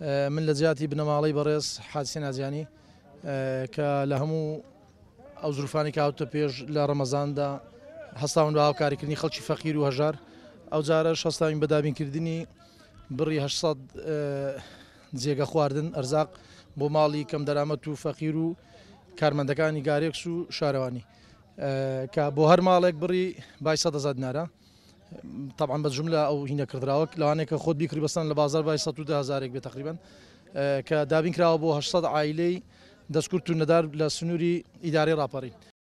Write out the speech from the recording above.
من لە جیاتی بنەماڵەی بەڕێز حادسێ نازیانی کە لە هەموو ئەو زروفانی کاوتە پێش لە ڕەمەزاندا هەستاون بە هاوکاریکردنی خەڵکی فەقیر و هەژار ئەو جارەش هەستاوین بە دابینکردنی بڕی 800 جێگە خواردن ئەرزاق بۆ ماڵی کەم دەرامەت و فەقیر و کارمەندەکانی گارێکس و شارەوانی کە بۆ هەر ماڵێک بڕی بای 100,000 دینارە طبعا بەجملە ئەو هینە کردراوە لەوانەیە کە خۆت بیکڕی بەستان لە بازار بای 110,000 بێت تقریبا کە دابین کراوە بۆ 800 عائیلەی دەستکورد و نەدار لە سنووری ئیدارەی ڕاپەڕین.